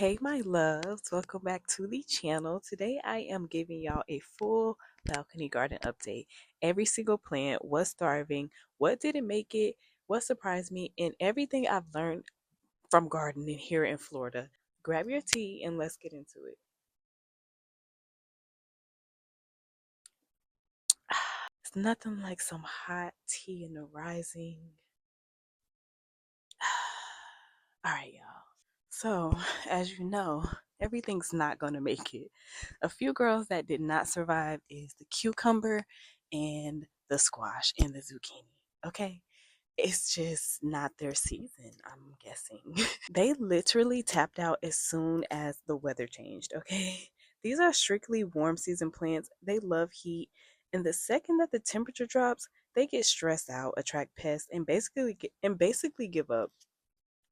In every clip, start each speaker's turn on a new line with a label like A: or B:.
A: Hey, my loves, welcome back to the channel. Today, I am giving y'all a full balcony garden update. Every single plant was thriving, what didn't make it, what surprised me, and everything I've learned from gardening here in Florida. Grab your tea and let's get into it. It's nothing like some hot tea in the rising. All right, y'all. So, as you know, everything's not going to make it. A few girls that did not survive is the cucumber and the squash and the zucchini. Okay? It's just not their season, I'm guessing. They literally tapped out as soon as the weather changed, okay? These are strictly warm season plants. They love heat, and the second that the temperature drops, they get stressed out, attract pests, and basically give up.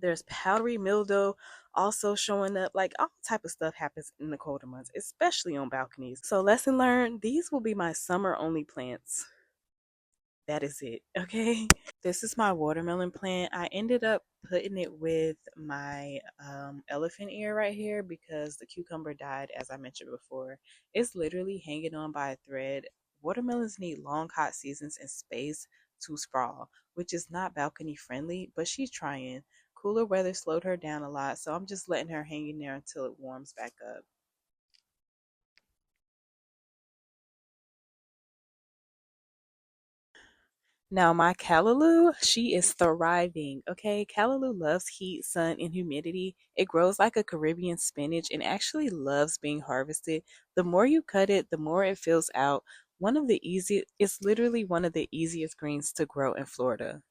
A: There's powdery mildew also showing up. Like all type of stuff happens in the colder months, especially on balconies. So lesson learned, these will be my summer only plants. That is it, okay? This is my watermelon plant. I ended up putting it with my elephant ear right here because the cucumber died, as I mentioned before. It's literally hanging on by a thread. Watermelons need long, hot seasons and space to sprawl, which is not balcony friendly, but she's trying. Cooler weather slowed her down a lot, so I'm just letting her hang in there until it warms back up. Now, my callaloo, she is thriving. Okay, callaloo loves heat, sun, and humidity. It grows like a Caribbean spinach and actually loves being harvested. The more you cut it, the more it fills out. It's literally one of the easiest greens to grow in Florida.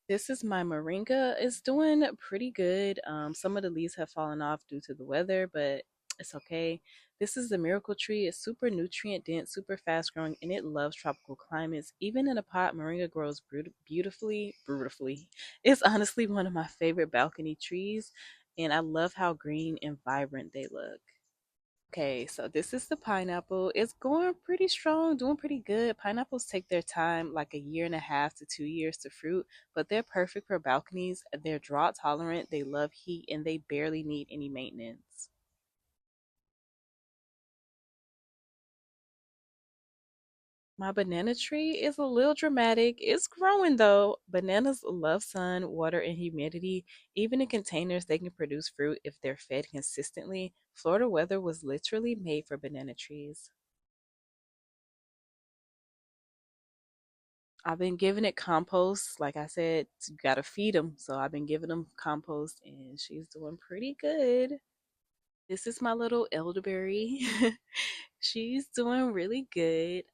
A: This is my moringa. It's doing pretty good. Some of the leaves have fallen off due to the weather, but it's okay. This is the miracle tree. It's super nutrient dense, super fast growing, and it loves tropical climates. Even in a pot, moringa grows beautifully. It's honestly one of my favorite balcony trees, and I love how green and vibrant they look. Okay, so this is the pineapple. It's going pretty strong, doing pretty good. Pineapples take their time, like a year and a half to 2 years to fruit, but they're perfect for balconies. They're drought tolerant, they love heat, and they barely need any maintenance. My banana tree is a little dramatic. It's growing though. Bananas love sun, water, and humidity. Even in containers, they can produce fruit if they're fed consistently. Florida weather was literally made for banana trees. I've been giving it compost. Like I said, you gotta feed them. So I've been giving them compost, and she's doing pretty good. This is my little elderberry. She's doing really good.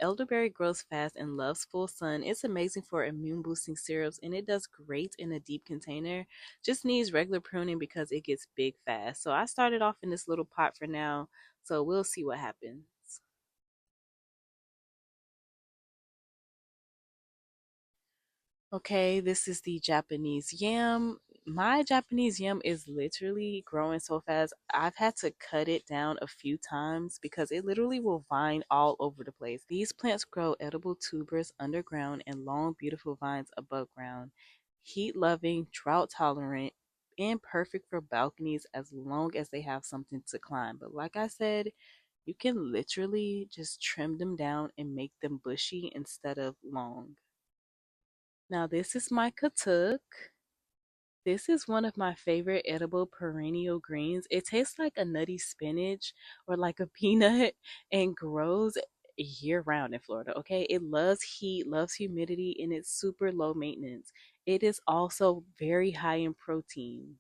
A: Elderberry grows fast and loves full sun. It's amazing for immune boosting syrups, and it does great in a deep container. Just needs regular pruning because it gets big fast. So I started off in this little pot for now. So we'll see what happens. Okay, this is the Japanese yam. My Japanese yam is literally growing so fast. I've had to cut it down a few times because it literally will vine all over the place. These plants grow edible tubers underground and long, beautiful vines above ground. Heat loving, drought tolerant, and perfect for balconies as long as they have something to climb. But like I said, you can literally just trim them down and make them bushy instead of long. Now, this is my katuk. This is one of my favorite edible perennial greens. It tastes like a nutty spinach or like a peanut and grows year round in Florida. Okay, it loves heat, loves humidity, and it's super low maintenance. It is also very high in protein.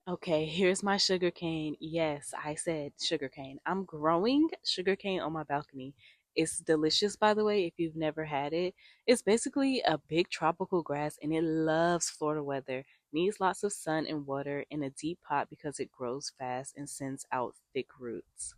A: Okay, here's my sugarcane. Yes, I said sugarcane. I'm growing sugarcane on my balcony. It's delicious, by the way, if you've never had it. It's basically a big tropical grass and it loves Florida weather. Needs lots of sun and water in a deep pot because it grows fast and sends out thick roots.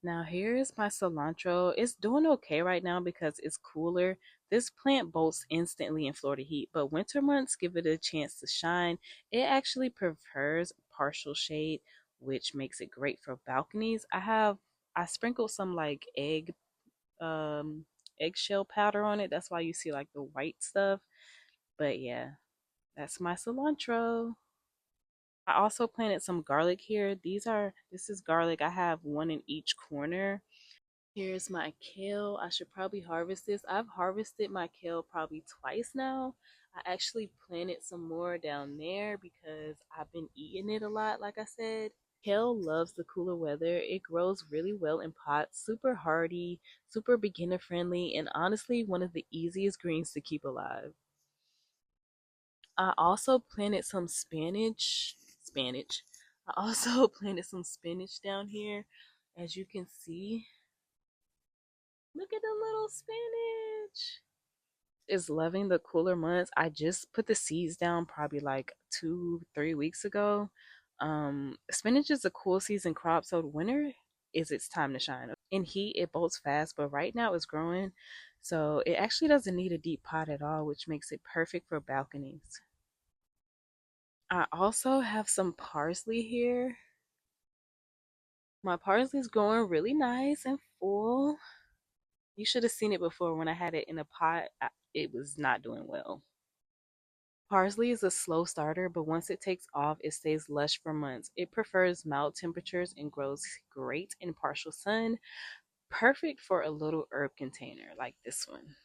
A: Now here's my cilantro. It's doing okay right now because it's cooler. This plant bolts instantly in Florida heat, but winter months give it a chance to shine. It actually prefers partial shade, which makes it great for balconies. I have I sprinkled some like eggshell powder on it. That's why you see like the white stuff. But yeah, that's my cilantro. I also planted some garlic here. This is garlic. I have one in each corner. Here's my kale. I should probably harvest this. I've harvested my kale probably twice now. I actually planted some more down there because I've been eating it a lot, like I said. Kale loves the cooler weather. It grows really well in pots, super hardy, super beginner friendly, and honestly, one of the easiest greens to keep alive. I also planted some spinach. Spinach. I also planted some spinach down here. As you can see, look at the little spinach. Is loving the cooler months. I just put the seeds down probably like 2, 3 weeks ago. Spinach is a cool season crop, so winter is its time to shine. In heat, it bolts fast, but right now it's growing, so it actually doesn't need a deep pot at all, which makes it perfect for balconies. I also have some parsley here. My parsley is growing really nice and full. You should have seen it before when I had it in a pot. It was not doing well. Parsley is a slow starter, but once it takes off, it stays lush for months. It prefers mild temperatures and grows great in partial sun, perfect for a little herb container like this one.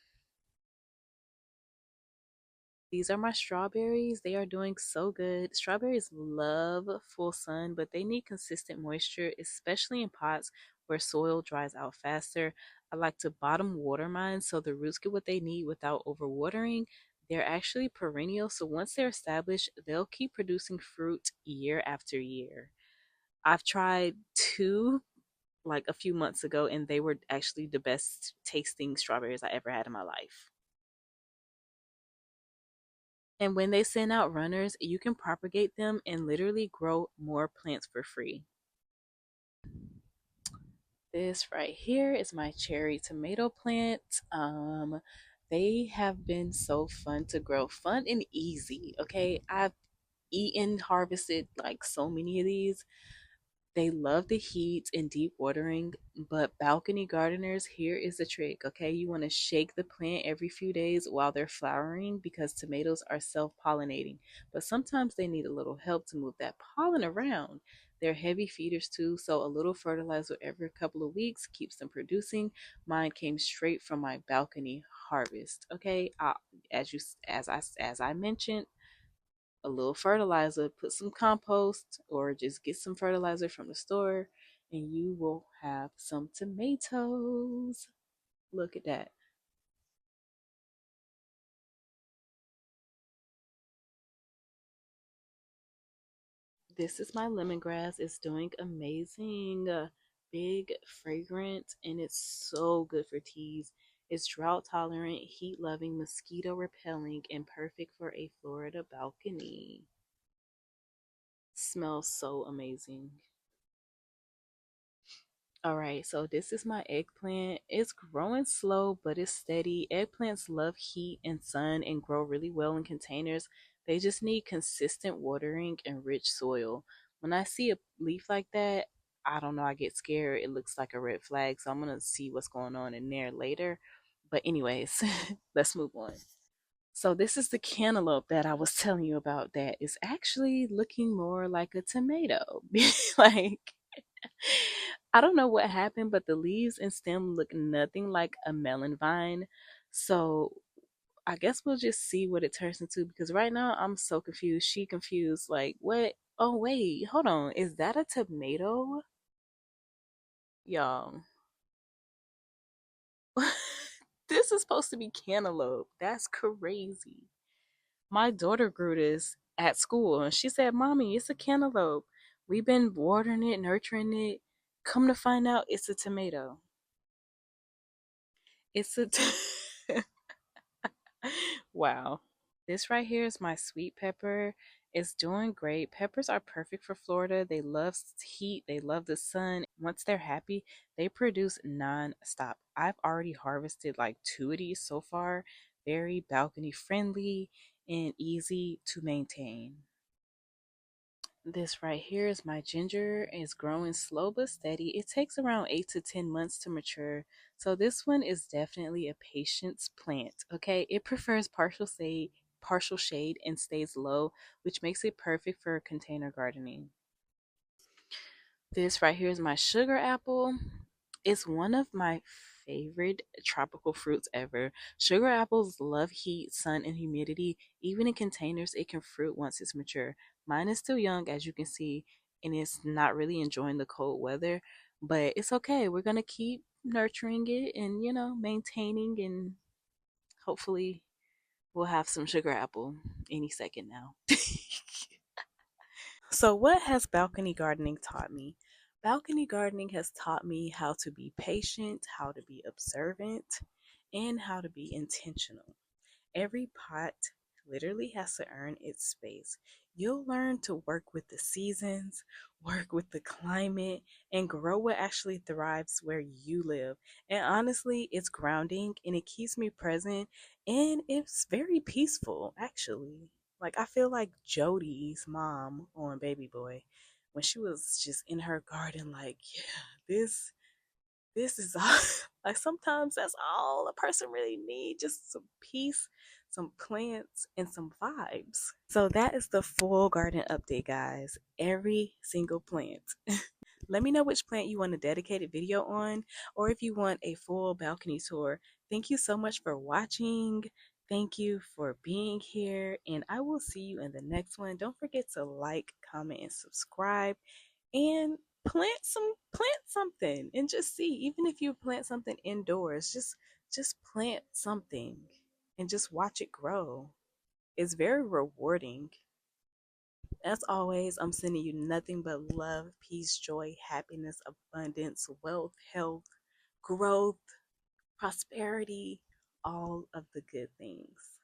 A: These are my strawberries. They are doing so good. Strawberries love full sun, but they need consistent moisture, especially in pots where soil dries out faster. I like to bottom water mine so the roots get what they need without overwatering. They're actually perennial, so once they're established, they'll keep producing fruit year after year. I've tried two like a few months ago, and they were actually the best tasting strawberries I ever had in my life. And when they send out runners, you can propagate them and literally grow more plants for free. This right here is my cherry tomato plant. They have been so fun to grow, fun and easy. Okay, I've eaten, harvested like so many of these. They love the heat and deep watering, but balcony gardeners, here is the trick, okay? You want to shake the plant every few days while they're flowering because tomatoes are self pollinating, but sometimes they need a little help to move that pollen around. They're heavy feeders too, so a little fertilizer every couple of weeks keeps them producing. Mine came straight from my balcony harvest, okay? As I mentioned, a little fertilizer, put some compost, or just get some fertilizer from the store, and you will have some tomatoes. Look at that. This is my lemongrass. It's doing amazing. Big, fragrant, and it's so good for teas. It's drought tolerant, heat loving, mosquito repelling, and perfect for a Florida balcony. Smells so amazing. All right, so this is my eggplant. It's growing slow, but it's steady. Eggplants love heat and sun and grow really well in containers. They just need consistent watering and rich soil. When I see a leaf like that, I don't know, I get scared. It looks like a red flag, so I'm gonna see what's going on in there later. But anyways, let's move on. So this is the cantaloupe that I was telling you about that is actually looking more like a tomato. Like I don't know what happened, but the leaves and stem look nothing like a melon vine. So I guess we'll just see what it turns into because right now I'm so confused. She confused. Like, what? Oh, wait, hold on. Is that a tomato? Y'all. This is supposed to be cantaloupe. That's crazy. My daughter grew this at school and she said, Mommy, it's a cantaloupe. We've been watering it, nurturing it. Come to find out, it's a tomato. It's a. Wow. This right here is my sweet pepper. It's doing great. Peppers are perfect for Florida. They love heat, they love the sun. Once they're happy, they produce non-stop. I've already harvested like two of these so far. Very balcony friendly and easy to maintain. This right here is my ginger. It's growing slow but steady. It takes around 8 to 10 months to mature. So this one is definitely a patience plant. Okay, it prefers partial shade and stays low, which makes it perfect for container gardening. This right here is my sugar apple. It's one of my favorite tropical fruits ever. Sugar apples love heat, sun, and humidity. Even in containers, it can fruit once it's mature. Mine is still young, as you can see, and it's not really enjoying the cold weather, but it's okay. We're going to keep nurturing it and, maintaining, and hopefully we'll have some sugar apple any second now. So, what has balcony gardening taught me? Balcony gardening has taught me how to be patient, how to be observant, and how to be intentional. Every pot literally has to earn its space. You'll learn to work with the seasons, work with the climate, and grow what actually thrives where you live. And honestly, it's grounding and it keeps me present and it's very peaceful, actually. Like, I feel like Jodie's mom on Baby Boy when she was just in her garden, like, yeah, this is all. Like, sometimes that's all a person really needs, just some peace, some plants, and some vibes. So that is the full garden update, guys. Every single plant. Let me know which plant you want a dedicated video on, or if you want a full balcony tour. Thank you so much for watching. Thank you for being here, and I will see you in the next one. Don't forget to like, comment, and subscribe, and plant something and just see. Even if you plant something indoors, just plant something and just watch it grow. It's very rewarding. As always, I'm sending you nothing but love, peace, joy, happiness, abundance, wealth, health, growth, prosperity, all of the good things.